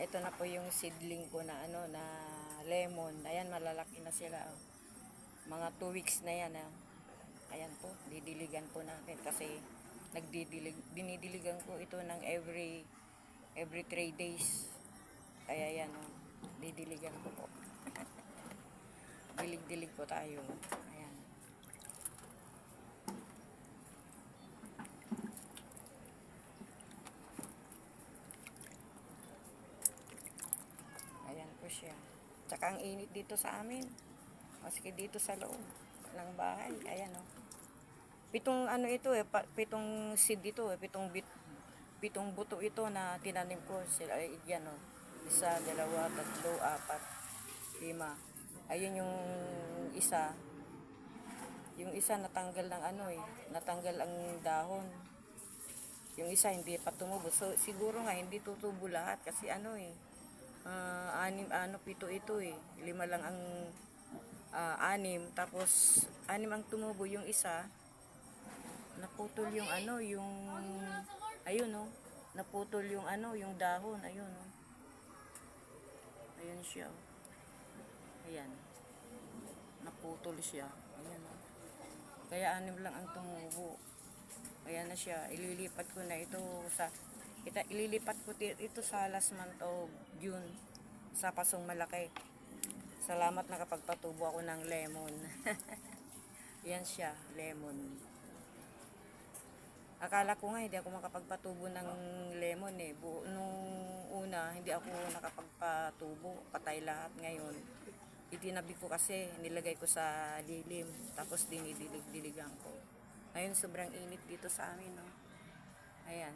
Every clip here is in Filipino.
ito na po yung seedling ko na ano na lemon. Ayan, malalaki na sila. Oh. Mga 2 weeks na yan. Oh. Ayan po, didiligan po natin kasi dinidiligan ko ito ng every 3 days. Kaya yan, oh, didiligan ko po. Dilig-dilig po tayo. Ayan. Ayan po siya. Tsaka ang init dito sa amin. Maski dito sa loob ng bahay. Ayan, oh. Pitong ano ito eh, pitong seed ito eh, pitong buto ito na tinanim ko. Sila, yan, oh. 1, 2, 3, 4, 5. Ayun yung isa. Yung isa natanggal ng ano eh, natanggal ang dahon. Yung isa hindi pa tumubo. So siguro nga hindi tutubo lahat kasi ano eh, 7 ito eh. 5 lang ang 6, tapos 6 ang tumubo. Yung isa naputol yung ano, yung ayun oh, naputol yung ano, yung dahon, ayun oh. Ayun siya oh. Ayan. Naputol siya. Ayan oh. Kaya 6 lang ang tumubo. Ayan na siya. Ililipat ko na ito sa ililipat ko ito sa last month of June sa Pasong Malaki. Salamat nakapagpatubo ako ng lemon. Yan siya, lemon. Akala ko nga hindi ako makapagpatubo ng lemon eh. Nung una, hindi ako nakapagpatubo. Patay lahat. Ngayon, itinabi ko kasi, nilagay ko sa lilim. Tapos dinidilig-diligan ko. Ngayon, sobrang init dito sa amin. No? Ayan.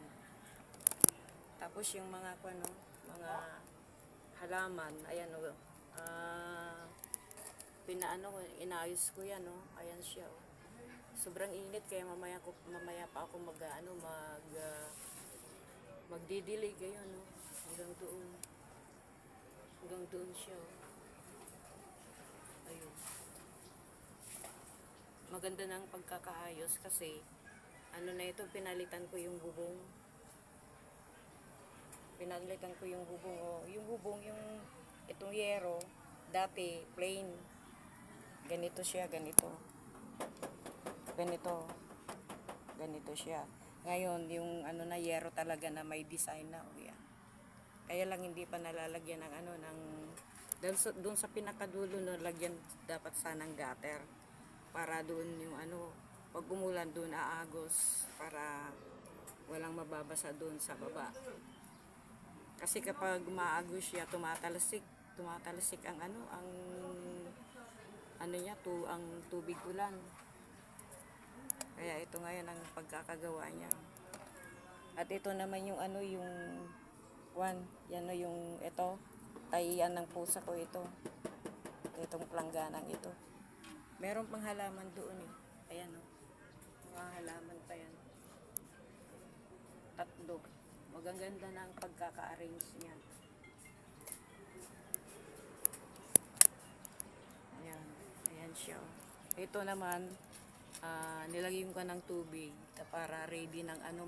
Tapos yung mga mga halaman, ayan oh. Inaayos ko yan oh. Ayan siya oh. Sobrang init kaya mamaya pa ako magdidilig ayun oh. Hanggang doon siya oh. Ayun. Maganda ng pagkakaayos kasi ano na ito, pinalitan ko yung bubong. Oh. Yung bubong, yung itong yero, dati plain. Ganito siya, ganito siya. Ngayon, yung ano na yero talaga na may design na. Oh, yan. Kaya lang hindi pa nalalagyan ng ano, ng doon sa pinakadulo na lagyan dapat sanang gutter. Para doon yung ano, pag umulan doon aagos para walang mababasa doon sa baba. Kasi kapag umaagos siya, tumatalsik ang ano, ang niya, ang tubig ulan. Kaya ito ngayon ang pagkakagawa niya. At ito naman yung ano, yung yan o yung ito, tayian ng pusa ko ito. Itong plangganang ito. Meron pang halaman doon eh. Ayan o. Mga halaman pa yan. 3. Magaganda na ang pagkaka-arrange niya. Ayan. Ayan siya o. Ito naman, nilagyan ko ng tubig para ready ng ano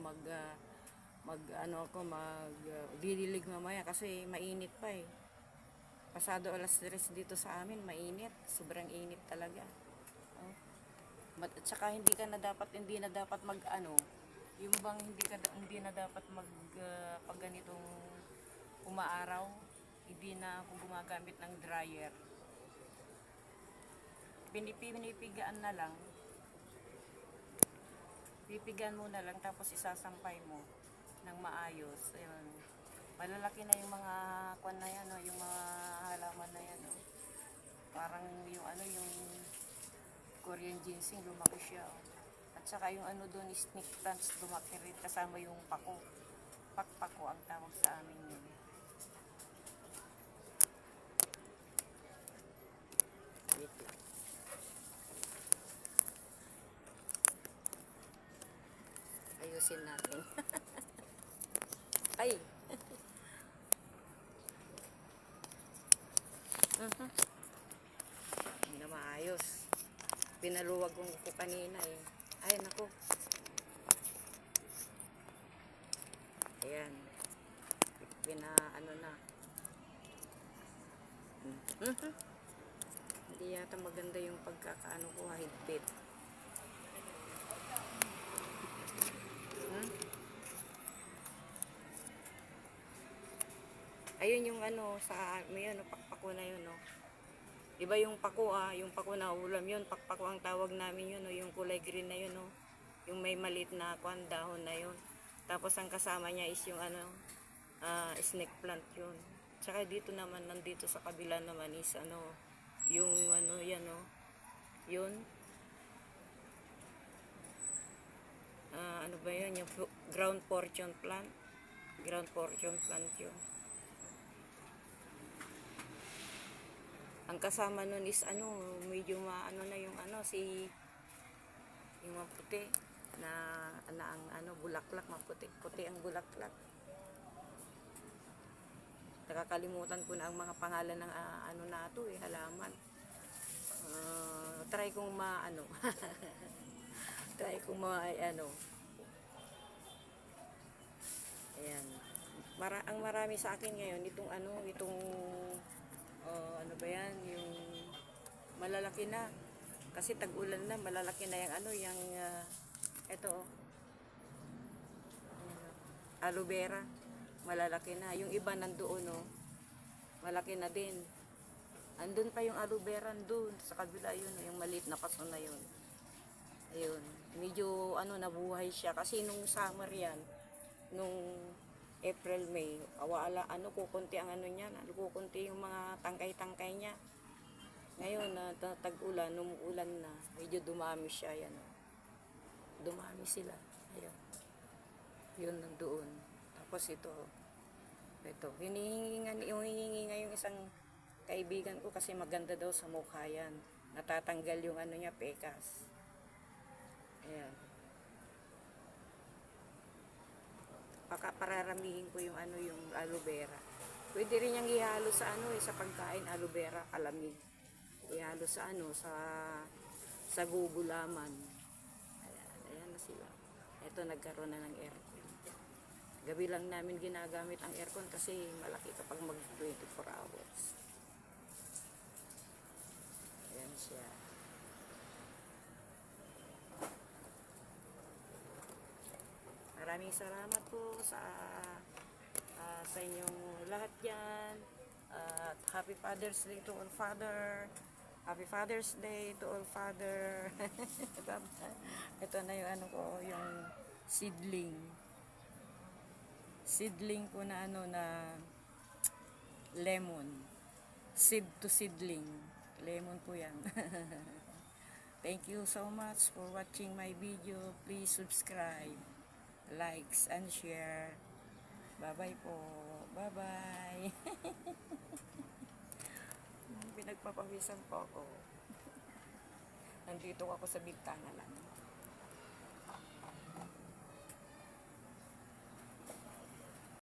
didilig mamaya kasi mainit pa eh. Pasado 3:00 dito sa amin, mainit, sobrang init talaga. Oh. At saka hindi na dapat mag-ano, yung bang hindi na dapat pag ganitong umaaraw, hindi na ako gumagamit ng dryer. Pinipigaan na lang. Pipigan mo na lang tapos isasampay mo ng maayos. Ayun. Malalaki na yung mga na yan, no? Yung mga halaman na yan. No? Parang yung ano, yung Korean ginseng, lumaki siya. Oh. At saka yung ano doon, snake plants, lumaki rin kasama yung pako. Pakpako ang tawag sa amin yun. Ayusin natin. Ay! Hindi na maayos. Pinaluwag ko kanina eh. Ay, naku. Ayan. Ano na. Mhm. Hindi yata maganda yung pagkakaano ko, higpit. Hmm? Ayun yung ano, sa may ano, pakpako na yun, no. Iba yung pako yung pako na ulam yun, pakpako ang tawag namin yun, no, yung kulay green na yun, no. Yung may maliit na kwan, dahon na yun. Tapos ang kasama niya is yung ano, snake plant yun. Tsaka dito naman, nandito sa kabila naman is ano, yung ano, yan, no. Yun. Ano ba yun? Yung ground fortune plant. Ground fortune plant yun. Ang kasama nun is ano, medyo maano na yung ano, yung maputi na ang ano, bulaklak, maputi. Puti ang bulaklak. Nakakalimutan ko na ang mga pangalan ng ano na ito halaman. Try kong maano. Try kong ano. Ayan. Ang marami sa akin ngayon itong ano, ano ba yan, yung malalaki na. Kasi tag-ulan na, malalaki na yung ano, yung ito, aloe vera. Malalaki na. Yung iba nandoon, no, malaki na din. Andun pa yung aloe vera doon sa kabila yun, yung maliit na paso na yun. Ayun. Medyo ano, nabuhay siya kasi nung summer yan, nung April, May, awala, ano, kukunti ang ano niya, kukunti yung mga tangkay-tangkay niya. Ngayon, tag-ulan, numuulan na, medyo dumami siya, yan. Dumami sila. Ayun. Yun nandoon. Tapos ito, hinihingi nga yung isang kaibigan ko kasi maganda daw sa mukha yan. Natatanggal yung ano niya, pekas. Ayan. Pararamihin ko yung ano, yung aloe vera. Pwede rin niyang ihalo sa ano, sa pagkain, aloe vera, kalamig. Ihalo sa ano, sa gugulaman. Ayan na sila. Ito, nagkaroon na ng aircon. Gabi lang namin ginagamit ang aircon kasi malaki kapag mag 24 hours. Ayan siya. Maraming salamat po sa inyong lahat dyan. At Happy Father's Day to all Father. Happy Father's Day to all Father. Ito na yung ano ko, yung seedling. Seedling ko na ano, na lemon. Seed to seedling. Lemon po yan. Thank you so much for watching my video. Please subscribe, likes, and share. Bye-bye po. Bye-bye. Pinagpapawisan po ako. Nandito ako sa bintana lang.